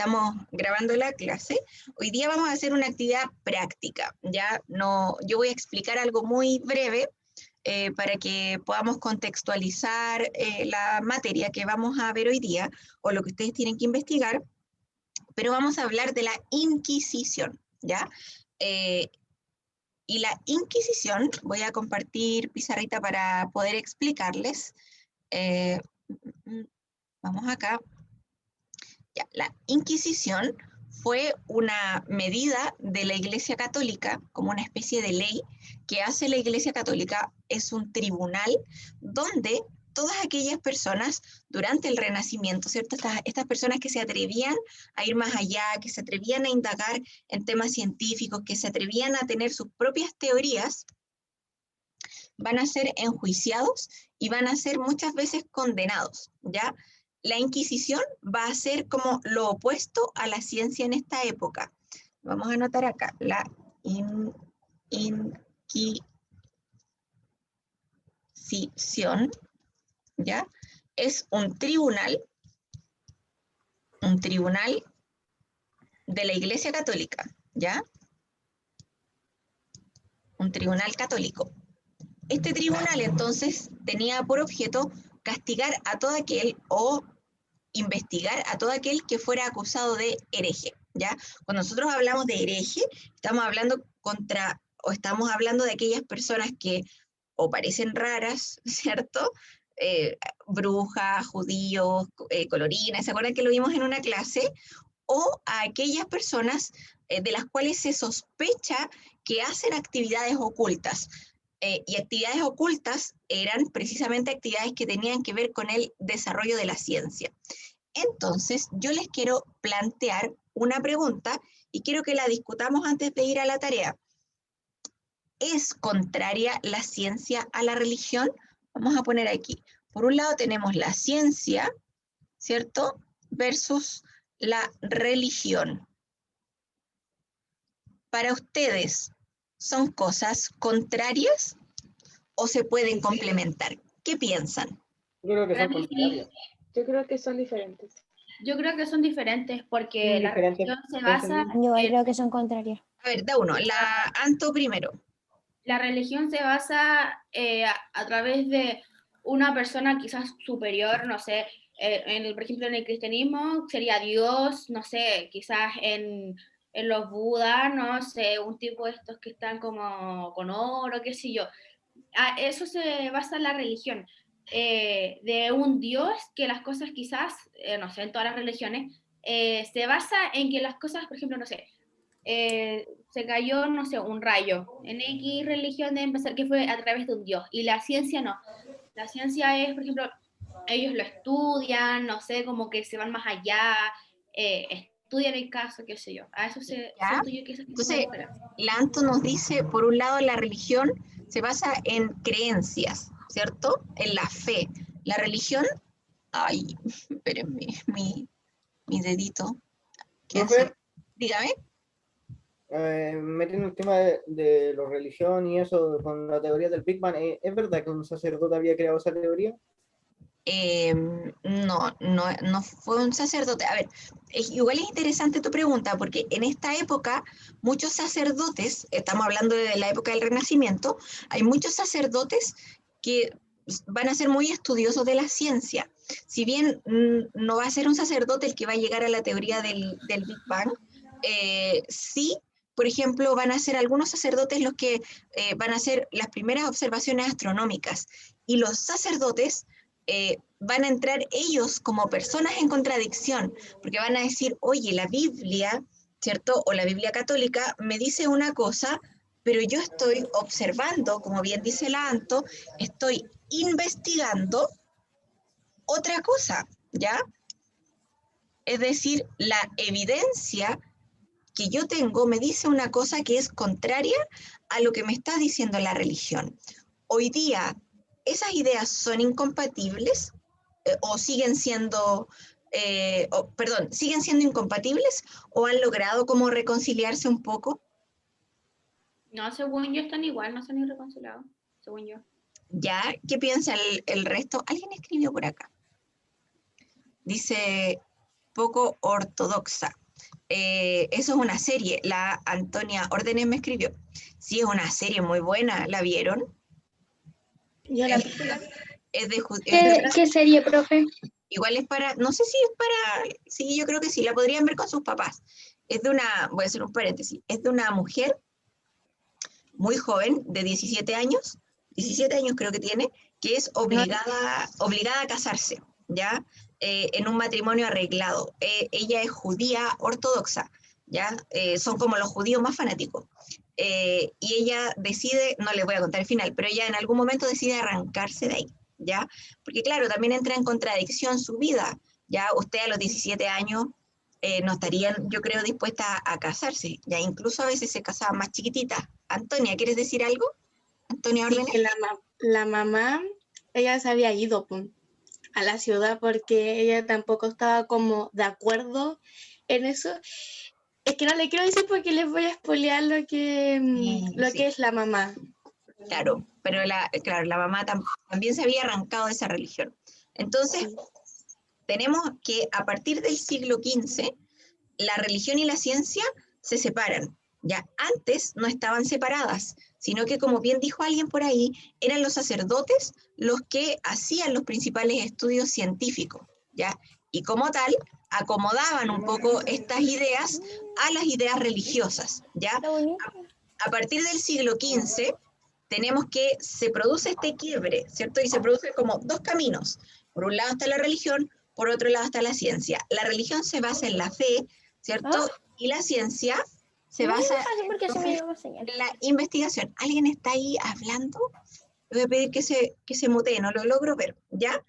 estamos grabando la clase. Hoy día vamos a hacer una actividad práctica, ¿ya? No, yo voy a explicar algo muy breve para que podamos contextualizar la materia que vamos a ver hoy día, o lo que ustedes tienen que investigar, pero vamos a hablar de la Inquisición, ¿ya? Y la Inquisición, voy a compartir pizarrita para poder explicarles. Vamos acá. Ya, la Inquisición fue una medida de la Iglesia Católica, como una especie de ley que hace la Iglesia Católica. Es un tribunal donde todas aquellas personas durante el Renacimiento, ¿cierto? Estas personas que se atrevían a ir más allá, que se atrevían a indagar en temas científicos, que se atrevían a tener sus propias teorías, van a ser enjuiciados y van a ser muchas veces condenados, ¿ya? La Inquisición va a ser como lo opuesto a la ciencia en esta época. Vamos a anotar acá, la Inquisición, ¿ya? Es un tribunal de la Iglesia Católica, ¿ya? Un tribunal católico. Este tribunal entonces tenía por objeto castigar a todo aquel o investigar a todo aquel que fuera acusado de hereje, ¿ya? Cuando nosotros hablamos de hereje, estamos hablando estamos hablando de aquellas personas que o parecen raras, ¿cierto? Brujas, judíos, colorinas, ¿se acuerdan que lo vimos en una clase? O a aquellas personas de las cuales se sospecha que hacen actividades ocultas. Y actividades ocultas eran precisamente actividades que tenían que ver con el desarrollo de la ciencia. Entonces, yo les quiero plantear una pregunta y quiero que la discutamos antes de ir a la tarea. ¿Es contraria la ciencia a la religión? Vamos a poner aquí. Por un lado tenemos la ciencia, ¿cierto? Versus la religión. Para ustedes, ¿son cosas contrarias o se pueden complementar? ¿Qué piensan? Yo creo que son contrarias. Yo creo que son diferentes. Yo creo que son diferentes porque la religión se basa... Yo creo que son contrarias. A ver, da uno. La Anto primero. La religión se basa a través de una persona quizás superior, no sé, por ejemplo en el cristianismo sería Dios, no sé, quizás en los budas, no sé, un tipo de estos que están como con oro, qué sé yo. Eso se basa en la religión, de un Dios que las cosas quizás, no sé, en todas las religiones, se basa en que las cosas, por ejemplo, no sé, se cayó, no sé, un rayo. En X religión deben pensar que fue a través de un Dios, y la ciencia no. La ciencia es, por ejemplo, ellos lo estudian, no sé, como que se van más allá, estudian el caso, qué sé yo. A eso siento yo que es Entonces, la Anto nos dice, por un lado, la religión se basa en creencias, ¿cierto? En la fe. La religión, ay, espérenme, mi dedito. ¿Qué hace? Dígame. Metiendo el tema de la religión y eso con la teoría del Big Bang, ¿es verdad que un sacerdote había creado esa teoría? No fue un sacerdote. A ver, igual es interesante tu pregunta, porque en esta época muchos sacerdotes, estamos hablando de la época del Renacimiento, hay muchos sacerdotes que van a ser muy estudiosos de la ciencia. Si bien no va a ser un sacerdote el que va a llegar a la teoría del Big Bang, sí, por ejemplo, van a ser algunos sacerdotes los que van a hacer las primeras observaciones astronómicas, y los sacerdotes van a entrar ellos como personas en contradicción, porque van a decir, oye, la Biblia, ¿cierto? O la Biblia católica me dice una cosa, pero yo estoy observando, como bien dice la Anto, estoy investigando otra cosa, ¿ya? Es decir, la evidencia que yo tengo me dice una cosa que es contraria a lo que me está diciendo la religión. Hoy día, ¿esas ideas son incompatibles o siguen siendo, siguen siendo incompatibles o han logrado como reconciliarse un poco? No, según yo están igual, no se han reconciliado, según yo. ¿Ya? ¿Qué piensa el resto? Alguien escribió por acá. Dice, poco ortodoxa. Eso es una serie, la Antonia Órdenes me escribió. Sí, es una serie muy buena, ¿la vieron? Yo la Es, película. es de, ju- es de- ¿Qué serie, profe? igual es para, no sé si es para, sí, yo creo que sí, la podrían ver con sus papás. Es de una, voy a hacer un paréntesis, es de una mujer muy joven, de 17 años creo que tiene, que es obligada a casarse, ¿ya? En un matrimonio arreglado. Ella es judía ortodoxa, ¿ya? Son como los judíos más fanáticos. Y ella decide, no les voy a contar el final, pero ella en algún momento decide arrancarse de ahí, ¿ya? Porque claro, también entra en contradicción su vida, ¿ya? Usted a los 17 años no estarían, yo creo, dispuestas a casarse, ya incluso a veces se casaban más chiquititas. Antonia, ¿quieres decir algo? Antonia Sí, Órdenes. que la mamá, ella se había ido a la ciudad porque ella tampoco estaba como de acuerdo en eso. Es que no le quiero decir porque les voy a spoilear lo Sí, que es la mamá. claro, pero la mamá también se había arrancado de esa religión. Entonces, Sí. tenemos que a partir del siglo XV, la religión y la ciencia se separan. Ya antes no estaban separadas, sino que, como bien dijo alguien por ahí, eran los sacerdotes los que hacían los principales estudios científicos, ¿ya? Y como tal, acomodaban un poco estas ideas a las ideas religiosas, ¿ya? A partir del siglo XV tenemos que se produce este quiebre, ¿cierto? Y se produce como dos caminos. Por un lado está la religión, por otro lado está la ciencia. La religión se basa en la fe, ¿cierto? Y la ciencia se basa en la investigación. ¿Alguien está ahí hablando? Le voy a pedir que se mutee, no lo logro ver, ¿ya?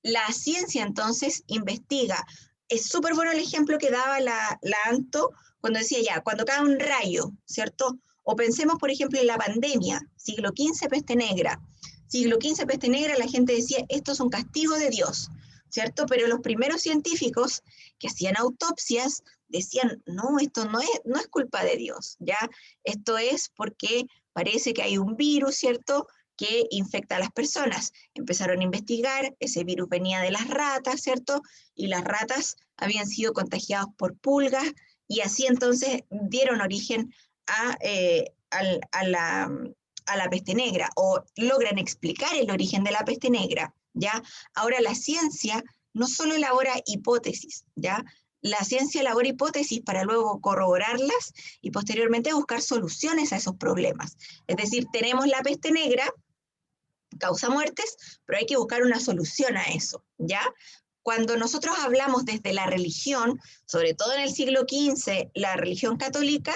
La ciencia entonces investiga. Es súper bueno el ejemplo que daba la Anto cuando decía ya, cuando cae un rayo, ¿cierto? O pensemos, por ejemplo, en la pandemia, siglo XV, peste negra. Siglo XV, peste negra, la gente decía, esto es un castigo de Dios, ¿cierto? Pero los primeros científicos que hacían autopsias decían, no, esto no es culpa de Dios, ¿ya? Esto es porque parece que hay un virus, ¿cierto?, que infecta a las personas. Empezaron a investigar, ese virus venía de las ratas, ¿cierto? Y las ratas habían sido contagiadas por pulgas y así entonces dieron origen a la peste negra o logran explicar el origen de la peste negra, ¿ya? Ahora la ciencia no solo elabora hipótesis, ¿ya? La ciencia elabora hipótesis para luego corroborarlas y posteriormente buscar soluciones a esos problemas. Es decir, tenemos la peste negra, causa muertes, pero hay que buscar una solución a eso, ¿ya? Cuando nosotros hablamos desde la religión, sobre todo en el siglo XV, la religión católica,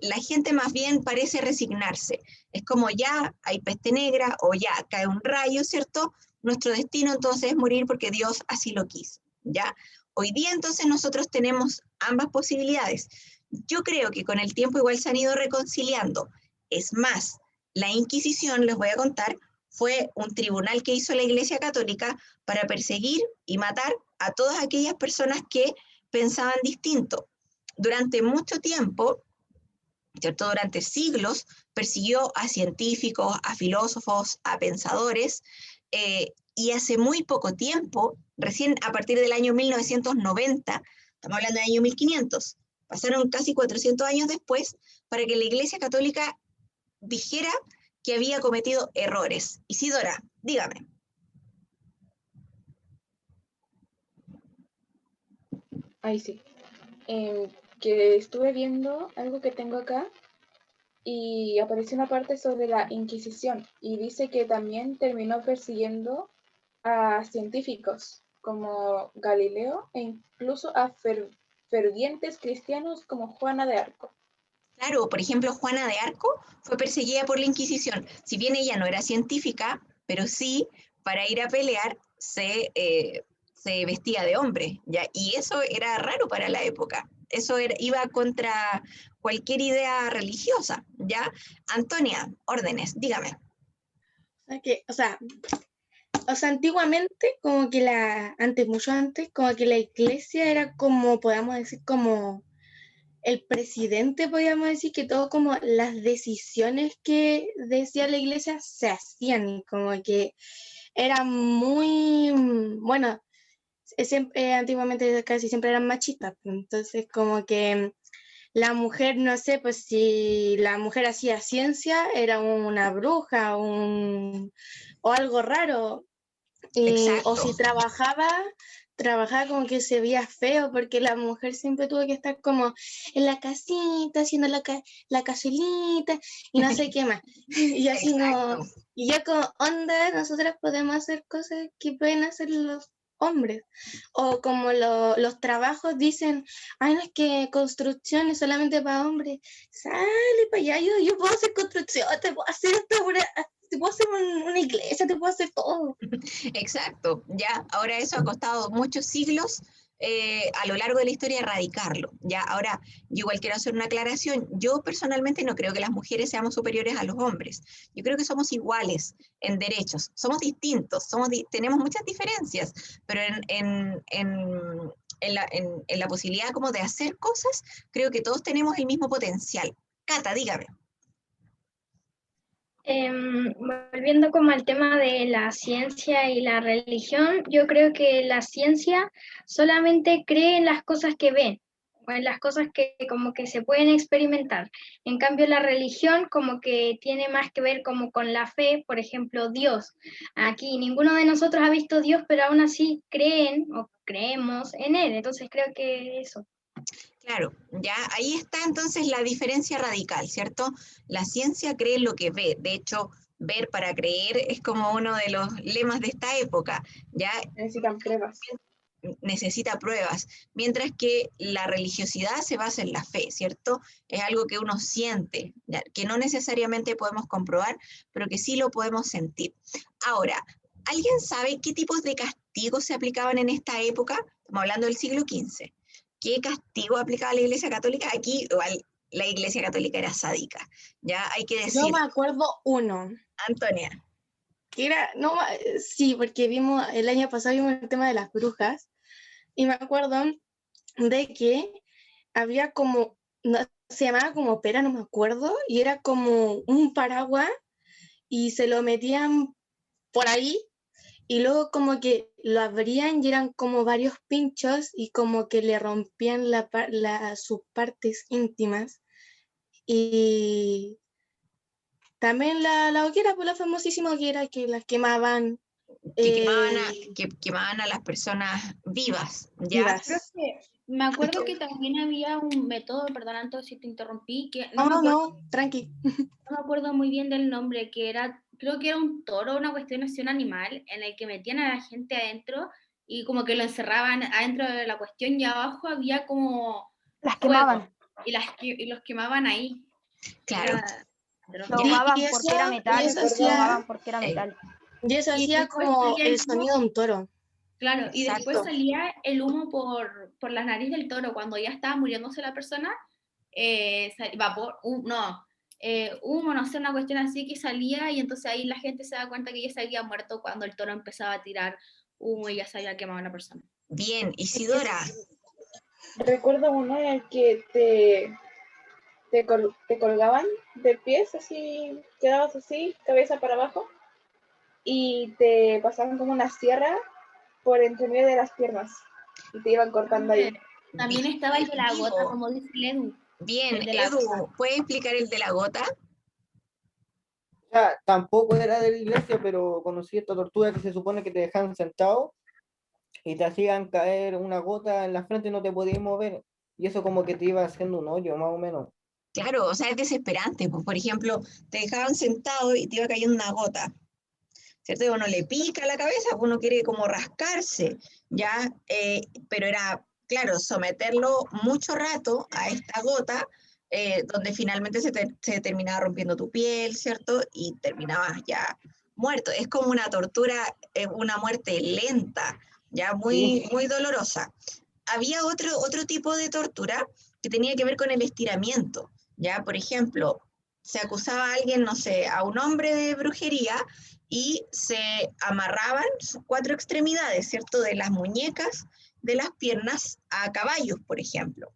la gente más bien parece resignarse. Es como ya hay peste negra o ya cae un rayo, ¿cierto? Nuestro destino entonces es morir porque Dios así lo quiso, ¿ya? Hoy día entonces nosotros tenemos ambas posibilidades. Yo creo que con el tiempo igual se han ido reconciliando. Es más, la Inquisición, les voy a contar, fue un tribunal que hizo la Iglesia Católica para perseguir y matar a todas aquellas personas que pensaban distinto. Durante mucho tiempo, ¿cierto? Durante siglos, persiguió a científicos, a filósofos, a pensadores, y hace muy poco tiempo, recién a partir del año 1990, estamos hablando del año 1500, pasaron casi 400 años después, para que la Iglesia Católica dijera que había cometido errores. Isidora, dígame. Ahí sí. Que estuve viendo algo que tengo acá y apareció una parte sobre la Inquisición y dice que también terminó persiguiendo a científicos como Galileo e incluso a fervientes cristianos como Juana de Arco. Claro, por ejemplo, Juana de Arco fue perseguida por la Inquisición. Si bien ella no era científica, pero sí, para ir a pelear se vestía de hombre, ¿ya? Y eso era raro para la época. Eso iba contra cualquier idea religiosa, ¿ya? Antonia, órdenes, dígame. O sea, antiguamente, mucho antes, como que la iglesia era como, podamos decir, como el presidente, podríamos decir, que todo como las decisiones que decía la iglesia se hacían, y como que era muy, bueno, antiguamente casi siempre eran machistas, pues, entonces como que la mujer, no sé, pues si la mujer hacía ciencia, era una bruja, o algo raro, o si Exacto. trabajaba como que se veía feo, porque la mujer siempre tuvo que estar como en la casita, haciendo la casulita, y no sé qué más. Y así no, Exacto. y ya como onda, nosotras podemos hacer cosas que pueden hacer los hombres. O como los trabajos dicen, ay, no, es que construcción es solamente para hombres. Sale para allá, yo puedo hacer construcción, te puedo hacer esto, te puedo hacer una iglesia, te puedo hacer todo. Exacto, ya, ahora eso ha costado muchos siglos a lo largo de la historia erradicarlo, ya, ahora yo igual quiero hacer una aclaración, yo personalmente no creo que las mujeres seamos superiores a los hombres, yo creo que somos iguales en derechos, somos distintos, tenemos muchas diferencias, pero en la posibilidad como de hacer cosas, creo que todos tenemos el mismo potencial. Cata, dígame. Volviendo como al tema de la ciencia y la religión, yo creo que la ciencia solamente cree en las cosas que ve, o en las cosas que como que se pueden experimentar. En cambio, la religión como que tiene más que ver como con la fe, por ejemplo, Dios. Aquí ninguno de nosotros ha visto Dios, pero aún así creen o creemos en Él. Entonces creo que eso. Claro, ya ahí está entonces la diferencia radical, ¿cierto? La ciencia cree en lo que ve, de hecho, ver para creer es como uno de los lemas de esta época, ya Necesitan pruebas. necesita pruebas, mientras que la religiosidad se basa en la fe, ¿cierto? Es algo que uno siente, ¿ya? Que no necesariamente podemos comprobar, pero que sí lo podemos sentir. Ahora, ¿alguien sabe qué tipos de castigos se aplicaban en esta época? Estamos hablando del siglo XV. ¿Qué castigo aplicaba la Iglesia Católica? Aquí igual la Iglesia Católica era sádica, ya hay que Yo decir, me acuerdo uno, Antonia, que era, no, sí, porque el año pasado vimos el tema de las brujas, y me acuerdo de que había como, no, se llamaba como pera, no me acuerdo, y era como un paraguas, y se lo metían por ahí, y luego como que lo abrían y eran como varios pinchos, y como que le rompían sus partes íntimas, y también la hoguera, pues la famosísima hoguera que las quemaban que quemaban eh, que quemaban a las personas vivas, ¿ya? Creo vivas. que me acuerdo que también había un método, perdón, Anto, si te interrumpí, que no me No, acuerdo, no, tranqui. no me acuerdo muy bien del nombre, que era, creo que era un toro, una cuestión así, un animal, en el que metían a la gente adentro y como que lo encerraban adentro de la cuestión y abajo había como Las fuego quemaban, y los quemaban ahí. Claro, Era atroz. lo ya, ahogaban Y porque era y metal, eso lo hacía, ahogaban porque era eh, metal. y eso Y hacía después como salía el el humo, sonido de un toro. claro, y después exacto, salía el humo por la nariz del toro. Cuando ya estaba muriéndose la persona, vapor, no, humo, no sé, una cuestión así que salía y entonces ahí la gente se da cuenta que ya se había muerto cuando el toro empezaba a tirar humo y ya se había quemado la persona. bien, Isidora, Recuerdo uno en el que te colgaban de pies, así, quedabas así, cabeza para abajo, y te pasaban como una sierra por entre medio de las piernas, y te iban cortando ahí. También estaba el de la gota, vivo, como dice el Edu, bien, el de la gota. Edu, ¿puedes explicar el de la gota? O sea, tampoco era de la iglesia, pero conocí esta tortura que se supone que te dejaban sentado y te hacían caer una gota en la frente y no te podías mover. Y eso como que te iba haciendo un hoyo, más o menos. Claro, o sea, es desesperante, pues, por ejemplo, te dejaban sentado y te iba cayendo una gota, ¿cierto? Y uno le pica la cabeza, uno quiere como rascarse, ¿ya? Pero era, claro, someterlo mucho rato a esta gota, donde finalmente se terminaba rompiendo tu piel, ¿cierto? Y terminabas ya muerto. Es como una tortura, una muerte lenta, ya muy, Sí. muy dolorosa. Había otro tipo de tortura que tenía que ver con el estiramiento, ¿ya? Por ejemplo, se acusaba a alguien, no sé, a un hombre de brujería y se amarraban sus cuatro extremidades, ¿cierto? De las muñecas, de las piernas a caballos, por ejemplo.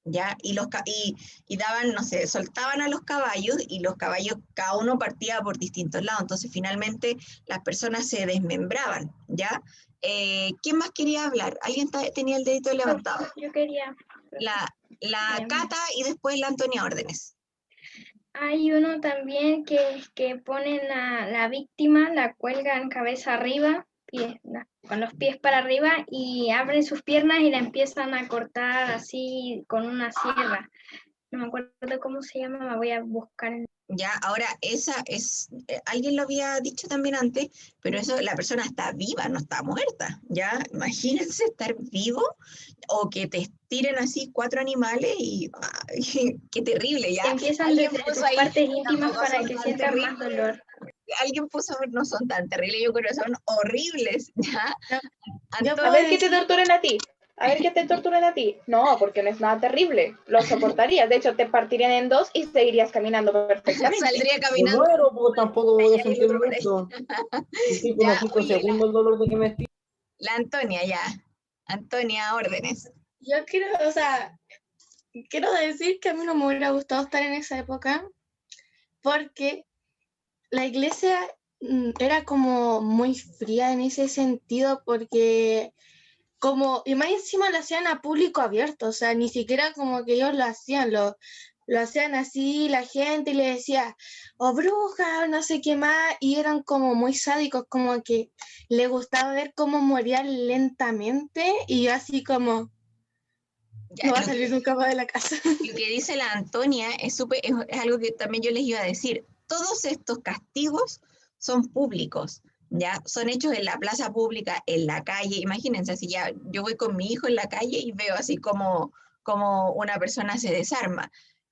¿ya? Y daban, no sé, soltaban a los caballos y los caballos, cada uno partía por distintos lados, entonces finalmente las personas se desmembraban, ¿ya? ¿Quién más quería hablar? ¿Alguien tenía el dedito levantado? Yo quería. La Em, Cata y después la Antonia Órdenes. Hay uno también que ponen a la víctima, la cuelgan cabeza arriba, con los pies para arriba y abren sus piernas y la empiezan a cortar así con una sierra. No me acuerdo cómo se llama, me voy a buscar. Ya, ahora esa es, alguien lo había dicho también antes, pero eso, la persona está viva, no está muerta, ¿ya? Imagínense estar vivo o que te estiren así 4 animales y ay, qué terrible, ¿ya? Empiezan Alguien desde puso tus ahí, partes íntimas tampoco para son que tan sientan más terribles. dolor. Alguien puso, no son tan terribles, yo creo que son horribles, ¿ya? A ver qué te torturen a ti. A ver qué te torturen a ti. No, porque no es nada terrible. Lo soportarías. De hecho, te partirían en dos y seguirías caminando perfectamente. Saldría Me caminando. muero, pues tampoco voy a Y el sentir otro por ahí. mucho. Sentí Ya, como 5 oye, segundos el dolor de que me estiro. la Antonia, ya. Antonia Órdenes. Yo quiero, o sea, quiero decir que a mí no me hubiera gustado estar en esa época porque la iglesia era como muy fría en ese sentido porque como, y más encima lo hacían a público abierto, o sea, ni siquiera como que ellos lo hacían, lo hacían así la gente y le decía, oh bruja, no sé qué más, y eran como muy sádicos, como que le gustaba ver cómo morían lentamente y yo así como, Ya, no va a salir nunca más de la casa. lo que dice la Antonia es algo que también yo les iba a decir. Todos estos castigos son públicos, ¿ya? Son hechos en la plaza pública, en la calle. Imagínense, si ya yo voy con mi hijo en la calle y veo así como una persona se desarma.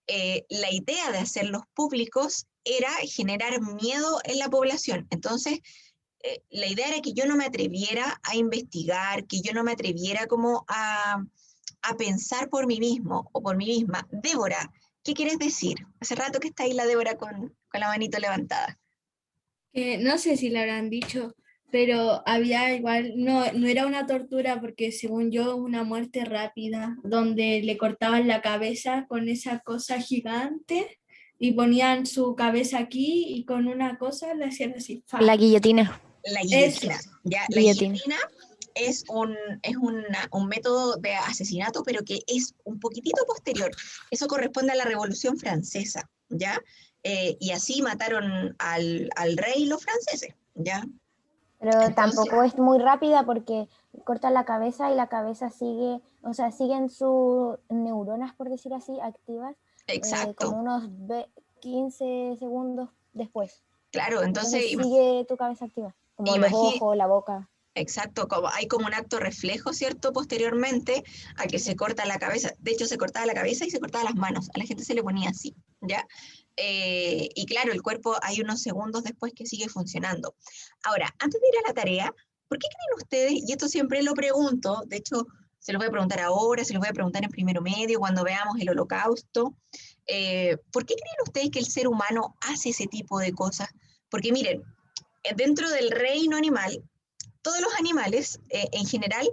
La idea de hacerlos públicos era generar miedo en la población. Entonces, la idea era que yo no me atreviera a investigar, que yo no me atreviera como a pensar por mí mismo o por mí misma. Débora, ¿qué quieres decir? Hace rato que está ahí la Débora con la manito levantada. No sé si le habrán dicho, pero había igual, no era una tortura porque según yo una muerte rápida, donde le cortaban la cabeza con esa cosa gigante y ponían su cabeza aquí y con una cosa le hacían así. ¡fa! La guillotina. La Eso. guillotina. ¿Ya? La Guillotina. guillotina es un método de asesinato, pero que es un poquitito posterior. Eso corresponde a la Revolución Francesa, ¿ya? Y así mataron al rey los franceses, ¿ya? Pero Entonces, tampoco es muy rápida porque cortan la cabeza y la cabeza sigue, o sea, siguen sus neuronas, por decir así, activas, exacto, como unos 15 segundos después. claro, Entonces entonces sigue tu cabeza activa, como los imagínate. ojos, la boca. Exacto, hay como un acto reflejo, ¿cierto? Posteriormente a que se corta la cabeza. De hecho, se cortaba la cabeza y se cortaba las manos. A la gente se le ponía así, ¿ya? Y claro, el cuerpo hay unos segundos después que sigue funcionando. Ahora, antes de ir a la tarea, ¿por qué creen ustedes, y esto siempre lo pregunto, de hecho, se los voy a preguntar ahora, se los voy a preguntar en primero medio, cuando veamos el Holocausto, ¿por qué creen ustedes que el ser humano hace ese tipo de cosas? Porque miren, dentro del reino animal, todos los animales en general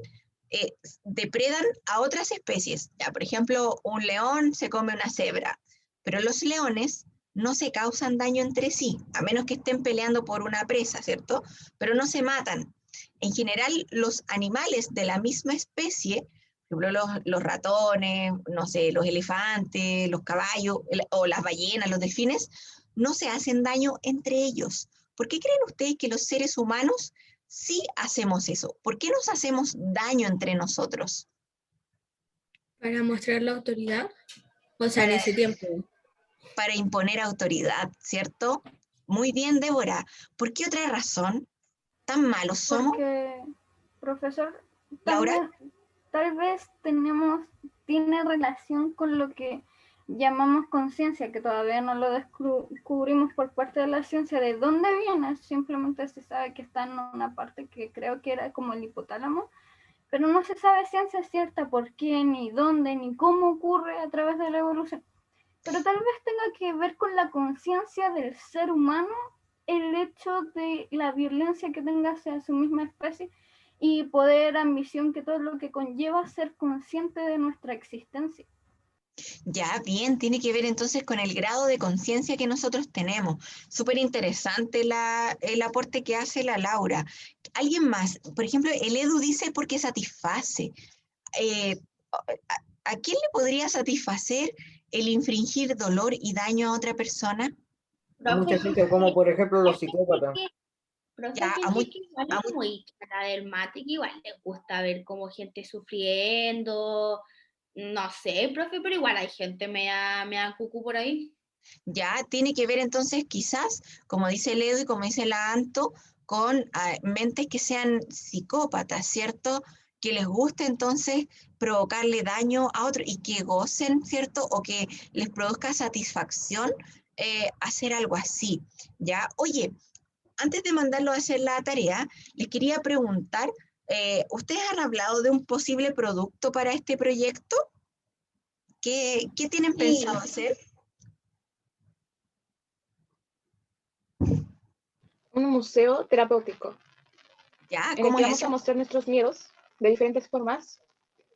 depredan a otras especies. Ya, por ejemplo, un león se come una cebra, pero los leones no se causan daño entre sí, a menos que estén peleando por una presa, ¿cierto? Pero no se matan. En general, los animales de la misma especie, por ejemplo, los ratones, no sé, los elefantes, los caballos o las ballenas, los delfines, no se hacen daño entre ellos. ¿Por qué creen ustedes que los seres humanos sí hacemos eso? ¿Por qué nos hacemos daño entre nosotros? Para mostrar la autoridad, o sea, en ese tiempo. Para imponer autoridad, ¿cierto? Muy bien, Débora. ¿Por qué otra razón? ¿Tan malos somos? Porque, profesor, Laura. tal vez tiene relación con lo que llamamos conciencia, que todavía no lo descubrimos por parte de la ciencia. ¿De dónde viene? Simplemente se sabe que está en una parte que creo que era como el hipotálamo, pero no se sabe ciencia cierta por qué, ni dónde, ni cómo ocurre a través de la evolución. Pero tal vez tenga que ver con la conciencia del ser humano, el hecho de la violencia que tenga hacia su misma especie y poder, ambición, que todo lo que conlleva ser consciente de nuestra existencia. Ya, bien, tiene que ver entonces con el grado de conciencia que nosotros tenemos. Súper interesante el aporte que hace la Laura. ¿Alguien más? Por ejemplo, el Edu dice porque satisface. Eh, ¿A quién le podría satisfacer el infringir dolor y daño a otra persona? A mucha Profe, gente, como por ejemplo los psicópatas. profe, Ya, hay a, gente mu- que igual a es muy cara del mate, que igual les gusta ver como gente sufriendo, no sé, profe, pero igual hay gente mea cucu por ahí. Ya tiene que ver entonces quizás, como dice el Edu y como dice la Anto, con mentes que sean psicópatas, ¿cierto? Que les guste entonces provocarle daño a otro y que gocen, ¿cierto? O que les produzca satisfacción hacer algo así, ¿ya? Oye, antes de mandarlo a hacer la tarea, les quería preguntar, ¿ustedes han hablado de un posible producto para este proyecto? ¿Qué tienen pensado hacer? Un museo terapéutico ¿Ya? en el ¿Cómo que es vamos a eso? mostrar nuestros miedos de diferentes formas.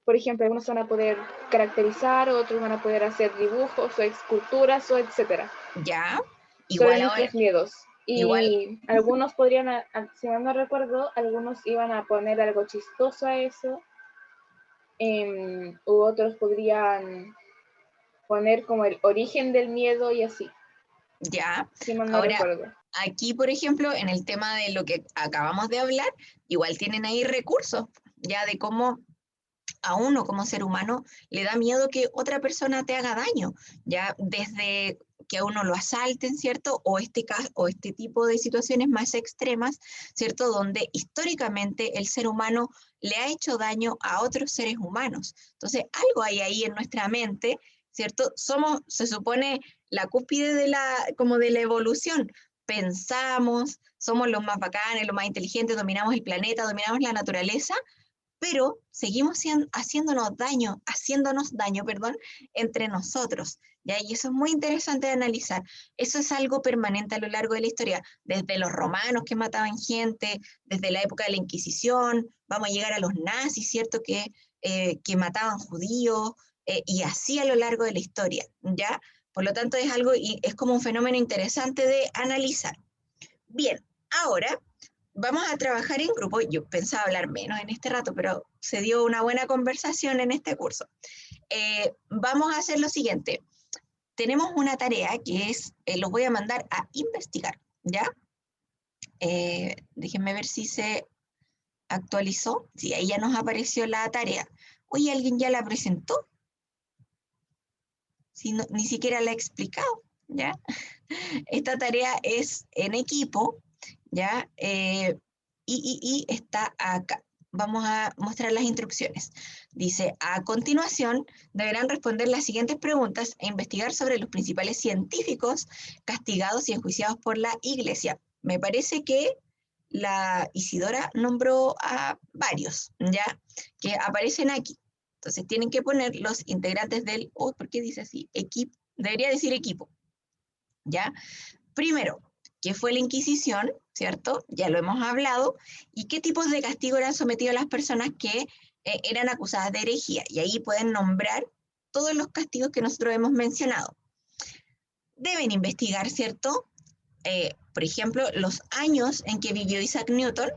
Por ejemplo, algunos van a poder caracterizar, otros van a poder hacer dibujos o esculturas o etcétera, Ya, sobre igual ahora, nuestros miedos. igual, Y algunos podrían, si mal no recuerdo, algunos iban a poner algo chistoso a eso, u otros podrían poner como el origen del miedo y así, ya. si mal no Ahora, recuerdo. aquí, por ejemplo, en el tema de lo que acabamos de hablar, igual tienen ahí recursos, ya de cómo a uno como ser humano le da miedo que otra persona te haga daño, ya desde que a uno lo asalten, ¿cierto? O este caso, o este tipo de situaciones más extremas, ¿cierto? Donde históricamente el ser humano le ha hecho daño a otros seres humanos. Entonces, algo hay ahí en nuestra mente, ¿cierto? Somos, se supone, la cúspide de como de la evolución. Pensamos, somos los más bacanes, los más inteligentes, dominamos el planeta, dominamos la naturaleza, pero seguimos haciéndonos daño, perdón, entre nosotros, ¿ya? Y eso es muy interesante de analizar. Eso es algo permanente a lo largo de la historia, desde los romanos que mataban gente, desde la época de la Inquisición, vamos a llegar a los nazis, ¿cierto? Que mataban judíos, y así a lo largo de la historia, ¿ya? Por lo tanto, es algo, y es como un fenómeno interesante de analizar. Bien, ahora vamos a trabajar en grupo. Yo pensaba hablar menos en este rato, pero se dio una buena conversación en este curso. Vamos a hacer lo siguiente. Tenemos una tarea que es, los voy a mandar a investigar, ¿ya? Déjenme ver si se actualizó. Sí, ahí ya nos apareció la tarea. Oye, ¿alguien ya la presentó? Si no, ni siquiera la he explicado, ¿ya? Esta tarea es en equipo, ¿ya? Y está acá. Vamos a mostrar las instrucciones. Dice, a continuación, deberán responder las siguientes preguntas e investigar sobre los principales científicos castigados y enjuiciados por la Iglesia. Me parece que la Isidora nombró a varios, ¿ya? Que aparecen aquí. Entonces tienen que poner los integrantes del, oh, ¿por qué dice así? Equipo, debería decir equipo, ¿ya? Primero, ¿qué fue la Inquisición? ¿Cierto? Ya lo hemos hablado. ¿Y qué tipos de castigo eran sometidos a las personas que eran acusadas de herejía? Y ahí pueden nombrar todos los castigos que nosotros hemos mencionado. Deben investigar, ¿cierto? Por ejemplo, los años en que vivió Isaac Newton,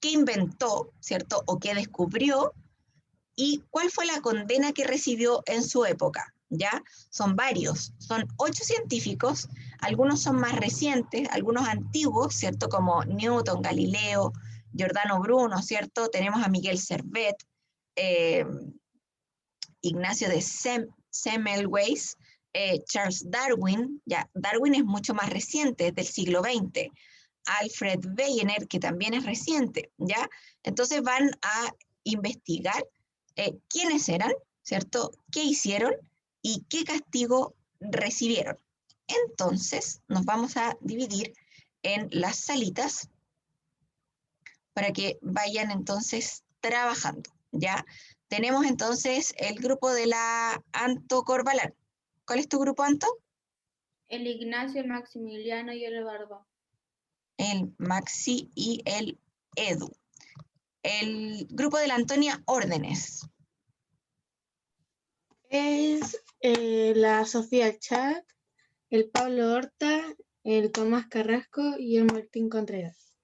qué inventó, ¿cierto? O qué descubrió, y cuál fue la condena que recibió en su época. ¿Ya? Son varios, son 8 científicos, algunos son más recientes, algunos antiguos, ¿cierto? Como Newton, Galileo, Giordano Bruno, ¿cierto? Tenemos a Miguel Servet, eh, Ignacio de Semmelweis, Charles Darwin, ya, Darwin es mucho más reciente, del siglo XX, Alfred Wegener, que también es reciente, ¿ya? Entonces van a investigar quiénes eran, ¿cierto? ¿Qué hicieron y qué castigo recibieron? Entonces nos vamos a dividir en las salitas para que vayan entonces trabajando, ¿ya? Tenemos entonces el grupo de la Anto Corbalán. ¿Cuál es tu grupo, Anto? El Ignacio, el Maximiliano y el Eduardo. El Maxi y el Edu. El grupo de la Antonia, órdenes. Es la Sofía Chat, el Pablo Horta, el Tomás Carrasco y el Martín Contreras.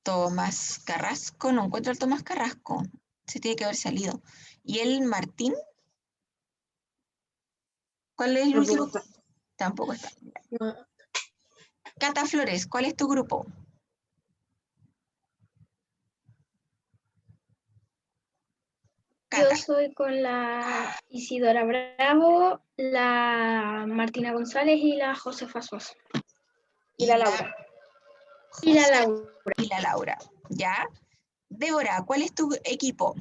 Tomás Carrasco, no encuentro al Tomás Carrasco. Se tiene que haber salido. ¿Y el Martín? ¿Cuál es el Tampoco último? está. Tampoco está. No, Cata Flores, ¿cuál es tu grupo? Yo Cata. soy con la Isidora Bravo, la Martina González y la Josefa Sosa. Y la Laura. Y la José Laura. y la Laura. ¿Ya? Débora, ¿cuál es tu equipo?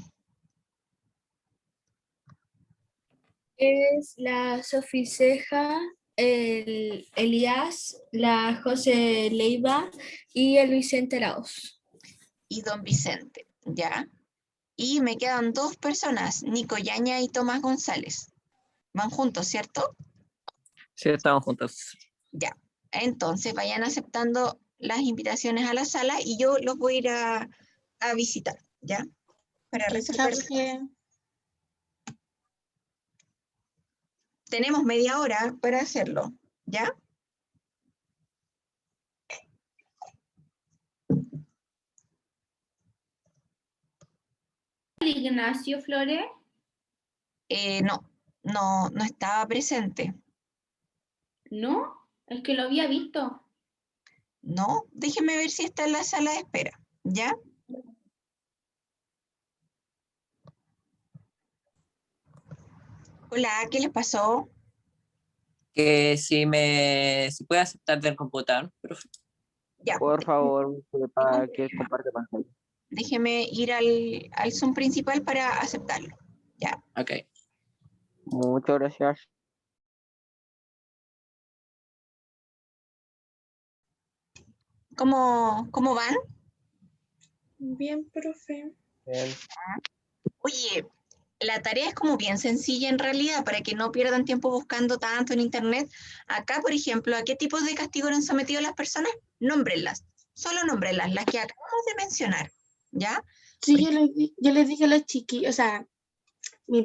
Es la Sofi Ceja, el Elías, la José Leiva y el Vicente Laos. Y don Vicente. ¿Ya? Y me quedan dos personas, Nico Yaña y Tomás González. Van juntos, ¿cierto? Sí, estamos juntos. Ya. Entonces vayan aceptando las invitaciones a la sala y yo los voy a ir a visitar, ¿ya? Para que resolver. Jorge, Tenemos media hora para hacerlo, ¿ya? Ignacio Flores. No estaba presente. No, es que lo había visto. No, déjeme ver si está en la sala de espera, ¿ya? Hola, ¿qué les pasó? Que si puede aceptar del computador, profe. Ya, Por favor, para que comparte pantalla. déjeme ir al Zoom principal para aceptarlo, ¿ya? Ok. Muchas gracias. ¿Cómo van? bien, profe. Bien. Oye, la tarea es como bien sencilla en realidad, para que no pierdan tiempo buscando tanto en internet. Acá, por ejemplo, ¿a qué tipos de castigo eran sometidos las personas? Nómbrenlas, solo nómbrenlas, las que acabamos de mencionar, ¿ya? Sí, yo les dije a los chiquillos, o sea, mi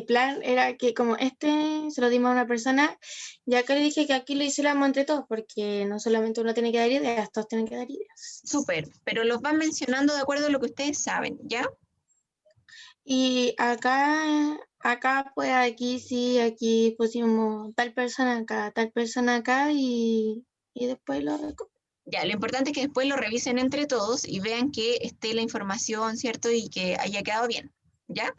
plan era que como se lo dimos a una persona, ya que le dije que aquí lo hiciéramos entre todos, porque no solamente uno tiene que dar ideas, todos tienen que dar ideas. Súper, pero los van mencionando de acuerdo a lo que ustedes saben, ¿ya? Y acá, pues aquí pusimos tal persona acá y después Ya, lo importante es que después lo revisen entre todos y vean que esté la información, ¿cierto? Y que haya quedado bien, ¿ya?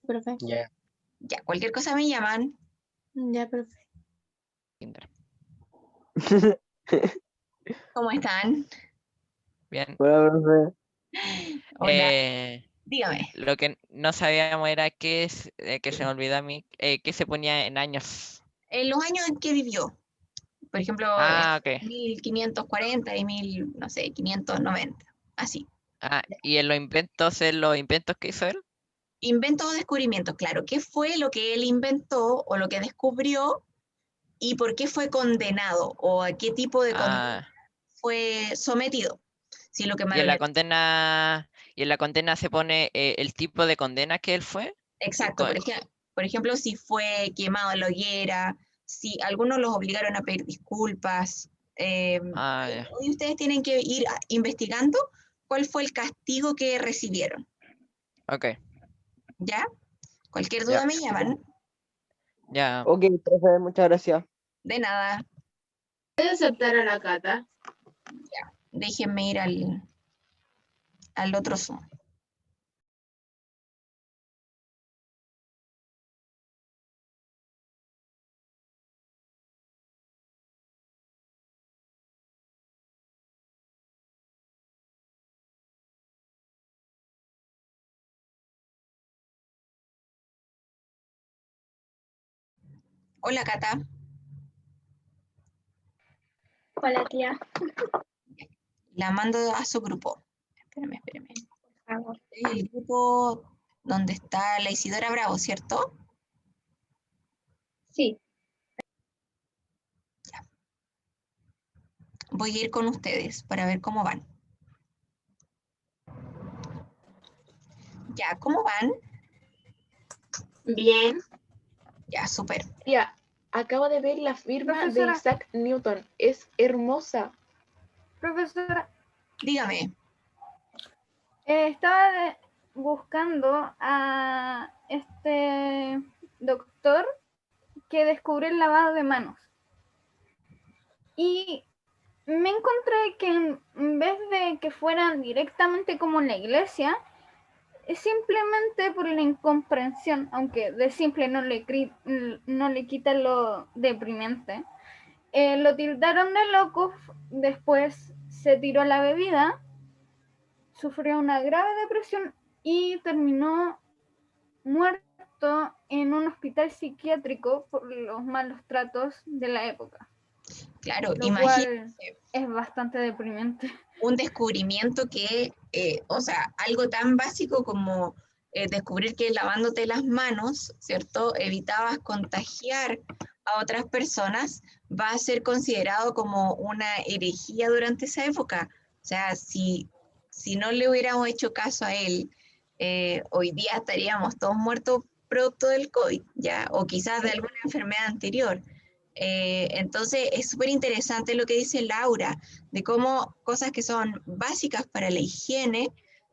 profe. Ya. Ya, cualquier cosa me llaman. Ya, profe. ¿Cómo están? Bien. Hola, profe. Hola, dígame. Lo que no sabíamos era que se me olvidó a mí, que se ponía en años. En los años en que vivió, por ejemplo, Ah, ok. 1540 y 1590, así. Ah, y en los inventos que hizo él. Inventos o descubrimientos, claro. ¿Qué fue lo que él inventó o lo que descubrió y por qué fue condenado o a qué tipo de condena Ah, fue sometido? Si lo que me y en la condena se pone el tipo de condena que él fue. Exacto, por ejemplo, si fue quemado en la hoguera, si algunos los obligaron a pedir disculpas, Ya. hoy ustedes tienen que ir investigando cuál fue el castigo que recibieron, Ok, ¿ya? Cualquier ya, duda me llaman, ya. Ok, profe, muchas gracias. de nada, ¿Puedes aceptar a la Cata? déjenme ir al otro Zoom. Hola, Cata. Hola, tía. La mando a su grupo. Espérame. Por favor. El grupo donde está la Isidora Bravo, ¿cierto? Sí. Voy a ir con ustedes para ver cómo van. Ya, ¿cómo van? Bien. Ya, súper. Ya, acabo de ver la firma Profesora. de Isaac Newton. Es hermosa. Profesora, Dígame. estaba buscando a este doctor que descubrió el lavado de manos. Y me encontré que en vez de que fueran directamente como en la iglesia, es simplemente por la incomprensión, aunque de simple no le quita lo deprimente. Lo tildaron de loco, después se tiró la bebida, sufrió una grave depresión y terminó muerto en un hospital psiquiátrico por los malos tratos de la época. Claro, Lo imagínate. cual es bastante deprimente. Un descubrimiento que, o sea, algo tan básico como descubrir que lavándote las manos, ¿cierto? Evitabas contagiar a otras personas, va a ser considerado como una herejía durante esa época. O sea, si no le hubiéramos hecho caso a él, hoy día estaríamos todos muertos producto del COVID, ¿ya? O quizás de alguna enfermedad anterior. Entonces es súper interesante lo que dice Laura, de cómo cosas que son básicas para la higiene,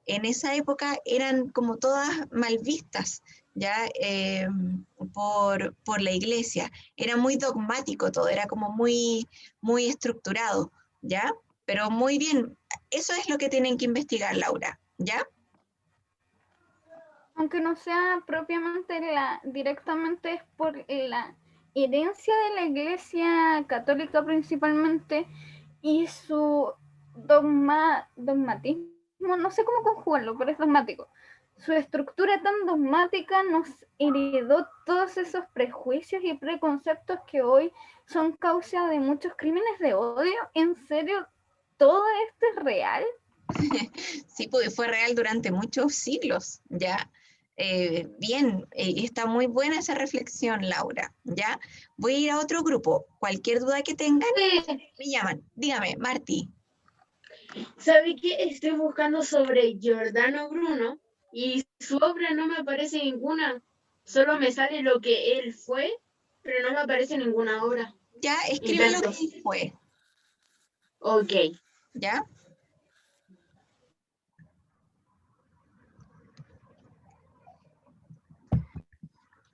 en esa época eran como todas mal vistas, ya por la iglesia. Era muy dogmático todo, era como muy, muy estructurado, ¿ya? Pero muy bien, eso es lo que tienen que investigar, Laura, ¿ya? Aunque no sea propiamente directamente, es por la herencia de la Iglesia Católica principalmente y su dogmatismo, no sé cómo conjugarlo, pero es dogmático. Su estructura tan dogmática nos heredó todos esos prejuicios y preconceptos que hoy son causa de muchos crímenes de odio. ¿En serio todo esto es real? Sí, pues fue real durante muchos siglos, ¿ya? Bien, está muy buena esa reflexión, Laura, ¿ya? Voy a ir a otro grupo. Cualquier duda que tengan, me llaman. Dígame, Marti. ¿Sabe qué? Estoy buscando sobre Giordano Bruno y su obra no me aparece ninguna. Solo me sale lo que él fue, pero no me aparece ninguna obra. Ya, escribe lo Invento. que fue, Ok. ¿ya?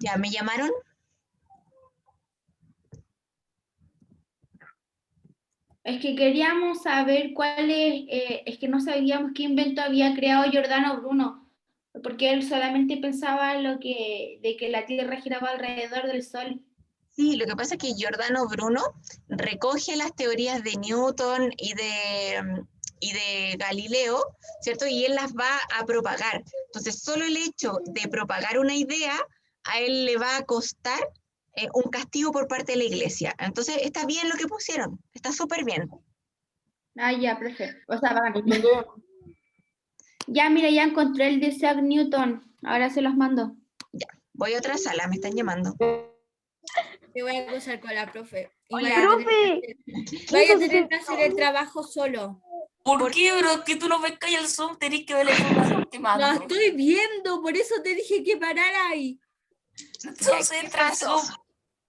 ¿Ya me llamaron? Es que queríamos saber es que no sabíamos qué invento había creado Giordano Bruno, porque él solamente pensaba de que la Tierra giraba alrededor del Sol. Sí, lo que pasa es que Giordano Bruno recoge las teorías de Newton y de Galileo, ¿cierto? Y él las va a propagar. Entonces, solo el hecho de propagar una idea, a él le va a costar un castigo por parte de la iglesia. Entonces, está bien lo que pusieron, está súper bien. Ah, ya, perfecto. O sea, ya, mira, ya encontré el de Isaac Newton. Ahora se los mando. Ya, voy a otra sala, me están llamando. Te voy a acusar con la profe. Y Hola, vaya a tener que hacer el trabajo solo. ¿Por qué, bro? Que tú no ves que hay el Zoom, tenés que ver la información que Lo mando. estoy viendo, por eso te dije que parara ahí. Entonces entra el Zoom.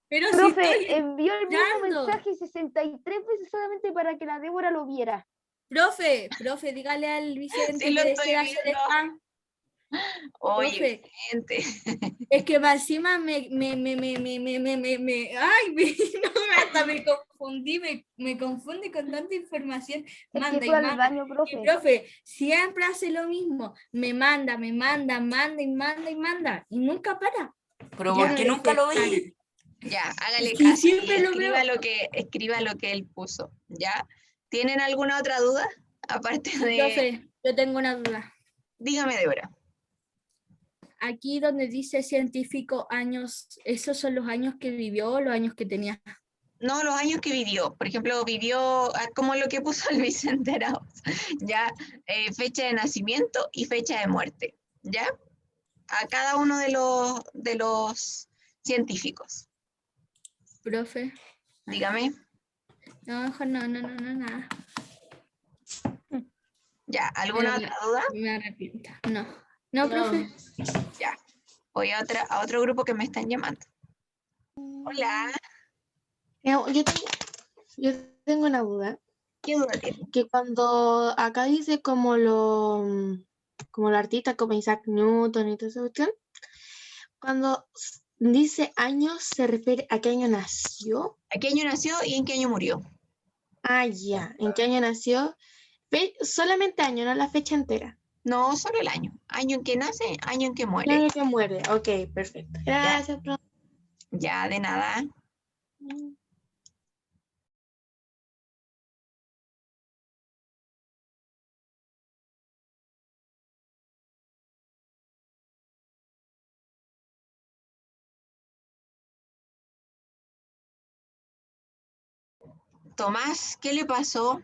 Pero Profe, si estoy envió el mismo entrando. mensaje 63 veces solamente para que la Débora lo viera. Profe, dígale al Vicente Sí, lo que deje estoy de hacer viendo. spam. Oye, Profe, gente. es que para encima ay, hasta me confundí, me confunde con tanta información. Es Manda que y fue al manda. baño, Y profe. profe, siempre hace lo mismo. Me manda. Y nunca para. Pero Ya porque no nunca le lo sé. vi. Ya, hágale Sí, caso y siempre lo veo. escriba lo que él puso, ¿ya? ¿Tienen alguna otra duda? Aparte de... Profe, yo tengo una duda. Dígame, Débora. Aquí donde dice científico años, ¿esos son los años que vivió o los años que tenía? No, los años que vivió. Por ejemplo, vivió como lo que puso el Vicente Arauz, ¿ya? Fecha de nacimiento y fecha de muerte, ¿ya? A cada uno de los científicos. Profe. Dígame. No, mejor no, nada. Ya, ¿alguna otra duda? Me arrepiento. No, profe. Ya. Voy a otro grupo que me están llamando. Hola, Yo tengo una duda. ¿qué duda tienes? Que cuando acá dice como los artistas como Isaac Newton y toda esa cuestión, cuando dice años, ¿se refiere a qué año nació? ¿A qué año nació y en qué año murió? Ah, ya. ¿En qué año nació? Solamente año, no la fecha entera. No, solo el año. Año en que nace, año en que El muere. año que muere. Ok, perfecto. Gracias, profe. Ya, de nada. Tomás, ¿qué le pasó?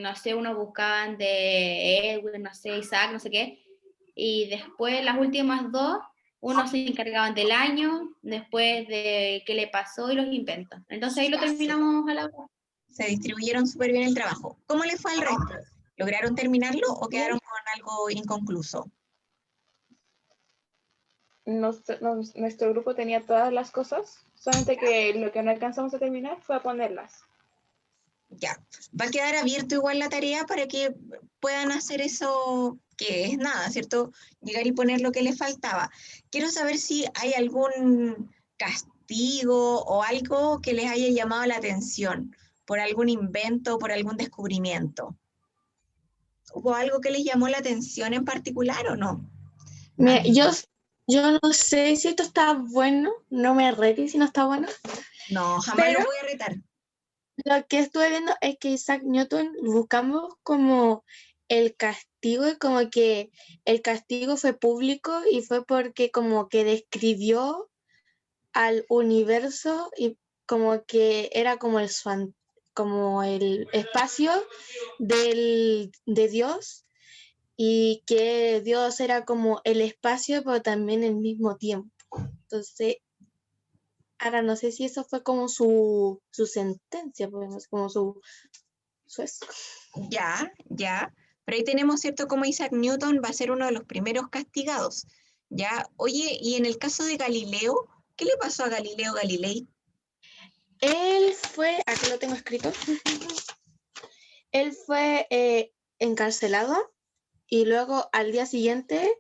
No sé, unos buscaban de Edwin, no sé, Isaac, no sé qué, y después las últimas dos, unos se encargaban del año, después de qué le pasó y los inventos. Entonces ahí lo terminamos a la hora. Se distribuyeron súper bien el trabajo. ¿Cómo le fue al resto? ¿Lograron terminarlo o quedaron con algo inconcluso? Nuestro grupo tenía todas las cosas, solamente que lo que no alcanzamos a terminar fue a ponerlas. Ya, va a quedar abierto igual la tarea para que puedan hacer eso, que es nada, ¿cierto? Llegar y poner lo que les faltaba. Quiero saber si hay algún castigo o algo que les haya llamado la atención por algún invento o por algún descubrimiento. ¿Hubo algo que les llamó la atención en particular o no? Mira, yo no sé si esto está bueno, no me retes si no está bueno. No, jamás pero lo voy a retar. Lo que estuve viendo es que Isaac Newton buscamos como el castigo y como que el castigo fue público y fue porque como que describió al universo y como que era como el espacio de Dios y que Dios era como el espacio pero también el mismo tiempo. Entonces, ahora no sé si eso fue como su sentencia, pues, como su eso. Ya, ya. Pero ahí tenemos, ¿cierto? Como Isaac Newton va a ser uno de los primeros castigados. Ya, oye, y en el caso de Galileo, ¿qué le pasó a Galileo Galilei? Él fue, aquí lo tengo escrito, él fue encarcelado y luego al día siguiente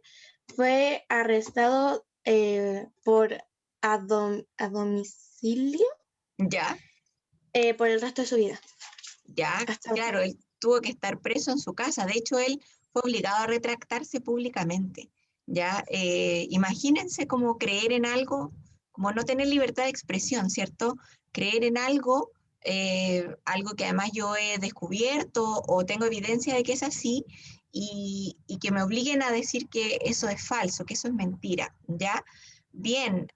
fue arrestado por a domicilio Ya, por el resto de su vida. ya, claro, él tuvo que estar preso en su casa. De hecho, él fue obligado a retractarse públicamente. Ya, imagínense cómo creer en algo, como no tener libertad de expresión, ¿cierto? Creer en algo, algo que además yo he descubierto o tengo evidencia de que es así, y que me obliguen a decir que eso es falso, que eso es mentira, ¿ya? Bien,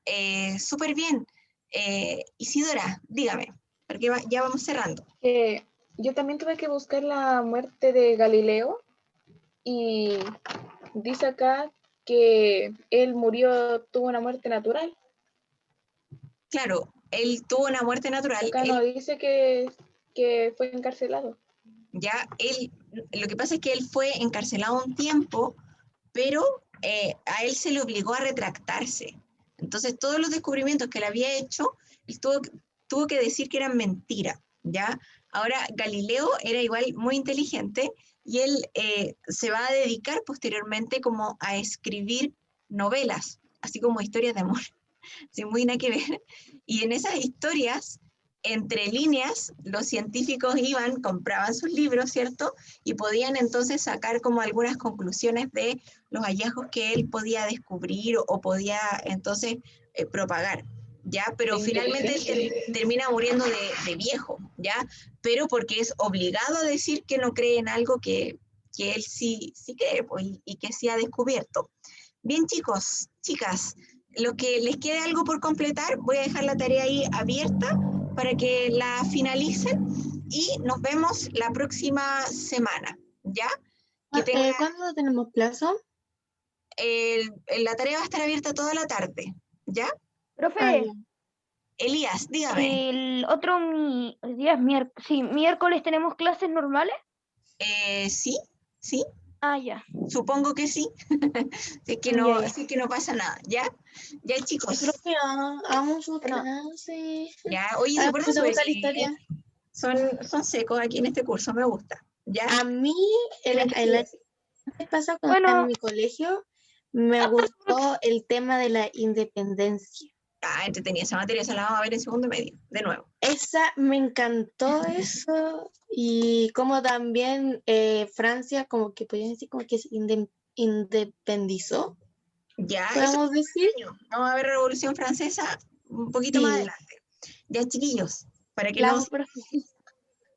súper bien. Isidora, dígame, porque ya vamos cerrando. Yo también tuve que buscar la muerte de Galileo y dice acá que él tuvo una muerte natural. Claro, él tuvo una muerte natural. Acá no dice que fue encarcelado. Ya, lo que pasa es que él fue encarcelado un tiempo, pero a él se le obligó a retractarse. Entonces, todos los descubrimientos que él había hecho, él tuvo que decir que eran mentira, ¿ya? Ahora, Galileo era igual muy inteligente y él se va a dedicar posteriormente como a escribir novelas, así como historias de amor, sin muy nada que ver. Y en esas historias, entre líneas, los científicos iban, compraban sus libros, ¿cierto? Y podían entonces sacar como algunas conclusiones de los hallazgos que él podía descubrir o podía entonces propagar, ¿ya? Pero finalmente él termina muriendo de viejo, ¿ya? Pero porque es obligado a decir que no cree en algo que él sí cree, pues, y que sí ha descubierto. Bien, chicos, chicas, lo que les quede algo por completar, voy a dejar la tarea ahí abierta para que la finalicen y nos vemos la próxima semana, ¿ya? ¿Cuándo tenemos plazo? La tarea va a estar abierta toda la tarde, ¿Ya? Profe, Elías, dígame. el otro día es miércoles tenemos clases normales. Sí, sí, Ah, ya. supongo que sí. Si es que no, si es que no pasa nada, ¿ya? Ya, chicos. Profe, amo su clase. Ya, oye, se Ahora portan me súper gusta la bien. historia. Son secos aquí en este curso, me gusta. ¿Ya? A mí, el año pasado, cuando Bueno. estaba en mi colegio, me gustó el tema de la independencia. Ah, entretenida esa materia, esa la vamos a ver en segundo medio, de nuevo. Esa, me encantó eso. Y como también Francia, como que podrían decir, como que se independizó. Ya, Podemos decir. Vamos a ver Revolución Francesa un poquito más adelante. Ya, chiquillos, para que no...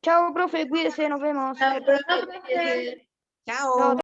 Chao, profe, cuídese, nos vemos. Chao, profe. Chao.